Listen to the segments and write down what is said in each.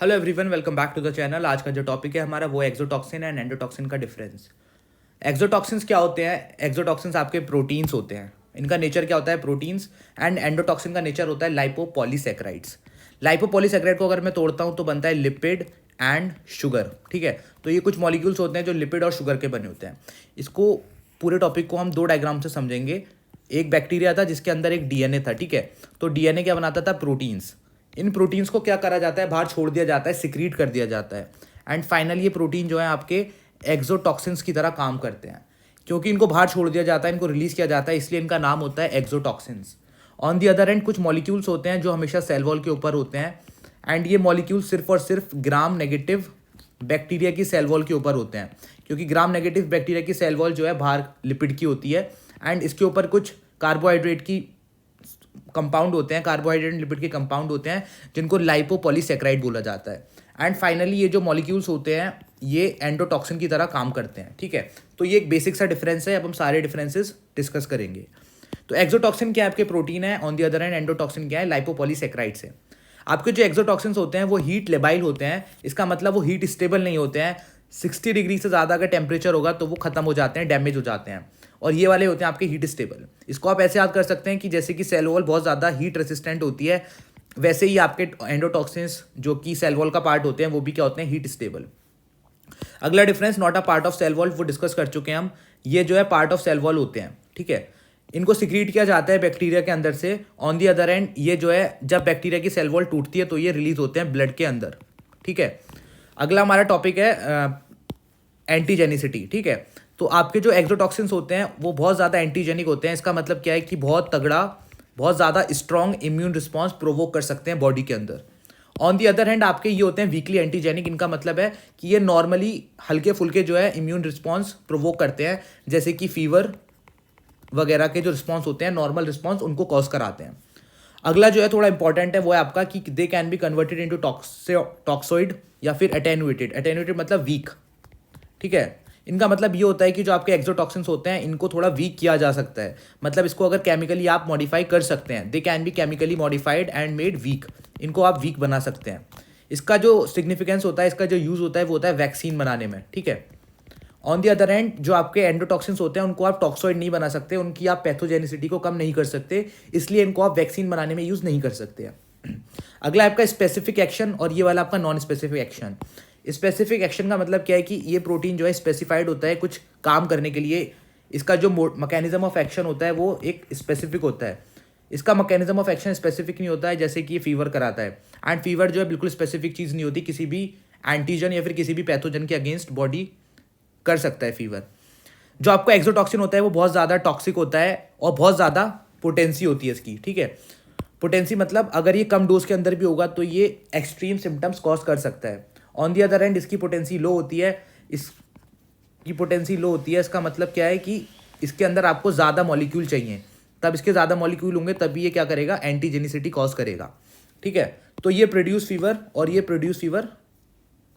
Hello everyone, welcome back to the channel. आज का जो टॉपिक है हमारा वो एक्सोटॉक्सिन एंड एंडोटॉक्सिन का डिफरेंस। एक्सोटॉक्सिन्स क्या होते हैं? एक्सोटॉक्सिन्स आपके प्रोटीन्स होते हैं। इनका नेचर क्या होता है? प्रोटीन्स। एंड एंडोटॉक्सिन का नेचर होता है लाइपोपॉलीसैकेराइड्स। लाइपोपॉलीसैकेराइड को अगर मैं तोड़ता हूँ तो बनता है लिपिड एंड शुगर। ठीक है, तो ये कुछ मॉलिक्यूल्स होते हैं जो लिपिड और शुगर के बने होते हैं। इसको पूरे टॉपिक को हम दो डायग्राम से समझेंगे। एक बैक्टीरिया था जिसके अंदर एक डीएनए था। ठीक है, तो डीएनए क्या बनाता था? प्रोटीन्स। इन प्रोटीन्स को क्या करा जाता है? बाहर छोड़ दिया जाता है, सिक्रीट कर दिया जाता है। एंड फाइनली ये प्रोटीन जो है आपके एक्सोटॉक्सिन्स की तरह काम करते हैं। क्योंकि इनको बाहर छोड़ दिया जाता है, इनको रिलीज किया जाता है, इसलिए इनका नाम होता है exotoxins. On the other and कुछ मॉलिक्यूल्स होते हैं जो हमेशा सेल वॉल के ऊपर होते हैं। एंड ये मॉलिक्यूल सिर्फ और सिर्फ ग्राम नेगेटिव बैक्टीरिया की सेल वॉल के ऊपर होते हैं। क्योंकि ग्राम नेगेटिव बैक्टीरिया की सेल वॉल जो है बाहर लिपिड की होती है। एंड इसके ऊपर कुछ कार्बोहाइड्रेट की कंपाउंड होते हैं, कार्बोहाइड्रेट एंड लिपिड के कंपाउंड होते हैं जिनको लाइपोपॉलीसैकेराइड बोला जाता है। एंड फाइनली ये जो मॉलिक्यूल्स होते हैं ये एंडोटॉक्सिन की तरह काम करते हैं। ठीक है, तो ये एक बेसिक सा डिफरेंस है। अब हम सारे डिफरेंसेस डिस्कस करेंगे। तो एक्सोटॉक्सिन क्या है? आपके प्रोटीन है। On the other hand endotoxin क्या है? लाइपोपॉलीसैकेराइड्स है। आपके जो एक्सोटॉक्सिन्स होते हैं वो हीट लेबाइल होते हैं। इसका मतलब वो हीट स्टेबल नहीं होते हैं। 60 डिग्री से ज़्यादा अगर टेम्परेचर होगा तो वो खत्म हो जाते हैं, डैमेज हो जाते हैं। और ये वाले होते हैं आपके हीट स्टेबल। इसको आप ऐसे याद कर सकते हैं कि जैसे कि सेल वॉल बहुत ज़्यादा हीट रेसिस्टेंट होती है, वैसे ही आपके एंडोटॉक्सिन्स जो कि सेल वॉल का पार्ट होते हैं वो भी क्या होते हैं? Heat stable. अगला difference, not a part of cell wall, वो डिस्कस कर चुके हैं हम। ये जो है पार्ट ऑफ सेल वॉल होते हैं। ठीक है, इनको सिक्रीट किया जाता है बैक्टीरिया के अंदर से। ऑन दी अदर एंड ये जो है जब बैक्टीरिया की सेल वॉल टूटती है तो ये रिलीज होते हैं ब्लड के अंदर। ठीक है, अगला हमारा टॉपिक है एंटीजेनिसिटी। ठीक है, तो आपके जो एक्सोटॉक्सिन्स होते हैं वो बहुत ज़्यादा एंटीजेनिक होते हैं। इसका मतलब क्या है कि बहुत तगड़ा, बहुत ज़्यादा स्ट्रॉन्ग इम्यून रिस्पॉन्स प्रोवोक कर सकते हैं बॉडी के अंदर। ऑन दी अदर हैंड आपके ये होते हैं वीकली एंटीजेनिक। इनका मतलब है कि ये नॉर्मली हल्के फुल्के जो है इम्यून रिस्पॉन्स प्रोवोक करते हैं, जैसे कि फीवर वगैरह के जो रिस्पॉन्स होते हैं, नॉर्मल रिस्पॉन्स, उनको कॉज कराते हैं। अगला जो है थोड़ा इंपॉर्टेंट है, वो है आपका कि दे can be converted into toxoid या फिर एटेनुएटेड। एटेनुएटेड मतलब वीक। ठीक है, इनका मतलब ये होता है कि जो आपके एक्सोटॉक्सिन्स होते हैं इनको थोड़ा वीक किया जा सकता है। मतलब इसको अगर केमिकली आप मॉडिफाई कर सकते हैं, they can be chemically modified and made weak. इनको आप वीक बना सकते हैं। इसका जो सिग्निफिकेंस होता है, इसका जो यूज़ होता है वो होता है वैक्सीन बनाने में। ठीक है, ऑन दी अदर हैंड जो आपके एंडोटॉक्सिन्स होते हैं उनको आप टॉक्सॉइड नहीं बना सकते, उनकी आप पैथोजेनिसिटी को कम नहीं कर सकते, इसलिए इनको आप वैक्सीन बनाने में यूज़ नहीं कर सकते हैं। अगला आपका स्पेसिफिक एक्शन और ये वाला आपका non specific action. Specific action का मतलब क्या है कि ये प्रोटीन जो है स्पेसिफाइड होता है कुछ काम करने के लिए। इसका जो मैकेनिज्म ऑफ एक्शन होता है वो एक स्पेसिफिक होता है। इसका मैकेनिज्म ऑफ एक्शन स्पेसिफिक नहीं होता है, जैसे कि ये फीवर कराता है। एंड फीवर जो है बिल्कुल स्पेसिफिक चीज़ नहीं होती, किसी भी एंटीजन या फिर किसी भी पैथोजन के अगेंस्ट बॉडी कर सकता है फीवर। जो आपका एक्सोटॉक्सिन होता है वो बहुत ज़्यादा टॉक्सिक होता है और बहुत ज़्यादा पोटेंसी होती है इसकी। ठीक है, पोटेंसी मतलब अगर ये कम डोज के अंदर भी होगा तो ये एक्सट्रीम सिम्टम्स कॉज कर सकता है। ऑन दी अदर हैंड इसकी पोटेंसी लो होती है। इसकी पोटेंसी लो होती है, इसका मतलब क्या है कि इसके अंदर आपको ज़्यादा मॉलिक्यूल चाहिए। तब इसके ज़्यादा मॉलिक्यूल होंगे तभी ये क्या करेगा? एंटीजेनिसिटी कॉज करेगा। ठीक है, तो ये प्रोड्यूस फीवर और ये प्रोड्यूस फीवर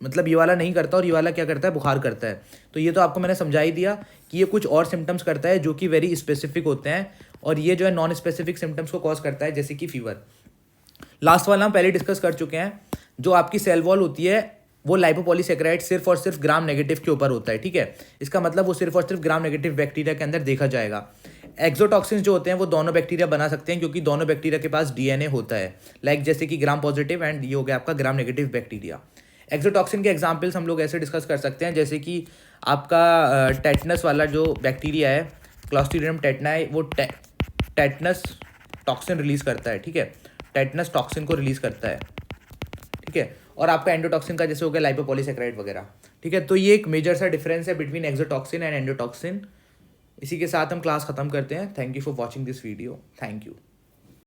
मतलब ये वाला नहीं करता और ये वाला क्या करता है? बुखार करता है। तो ये तो आपको मैंने समझा ही दिया कि ये कुछ और सिम्टम्स करता है जो कि वेरी स्पेसिफिक होते हैं, और ये जो है नॉन स्पेसिफिक सिम्टम्स को कॉज करता है, जैसे कि फीवर। लास्ट वाला हम पहले डिस्कस कर चुके हैं। जो आपकी सेल वॉल होती है वो लाइपोपॉलीसैकेराइड सिर्फ और सिर्फ ग्राम नेगेटिव के ऊपर होता है। ठीक है, इसका मतलब वो सिर्फ और सिर्फ ग्राम नेगेटिव बैक्टीरिया के अंदर देखा जाएगा। एक्सोटॉक्सिन्स जो होते हैं वो दोनों बैक्टीरिया बना सकते हैं क्योंकि दोनों बैक्टीरिया के पास डीएनए होता है। लाइक जैसे कि ग्राम पॉजिटिव एंड ये हो गया आपका ग्राम नेगेटिव बैक्टीरिया। एक्सोटॉक्सिन के एग्जाम्पल्स हम लोग ऐसे डिस्कस कर सकते हैं, जैसे कि आपका टेटनस वाला जो बैक्टीरिया है, क्लॉस्ट्रीडियम टेटनाई, वो टेटनस टॉक्सिन रिलीज करता है। ठीक है, टेटनस टॉक्सिन को रिलीज करता है। ठीक है, और आपका एंडोटॉक्सिन का जैसे हो गया लाइपोपॉलीसैकेराइड वगैरह। ठीक है, तो ये एक मेजर सा डिफरेंस है बिटवीन एक्सोटॉक्सिन एंड एंडोटॉक्सिन। इसी के साथ हम क्लास खत्म करते हैं। Thank you for watching this video. Thank you.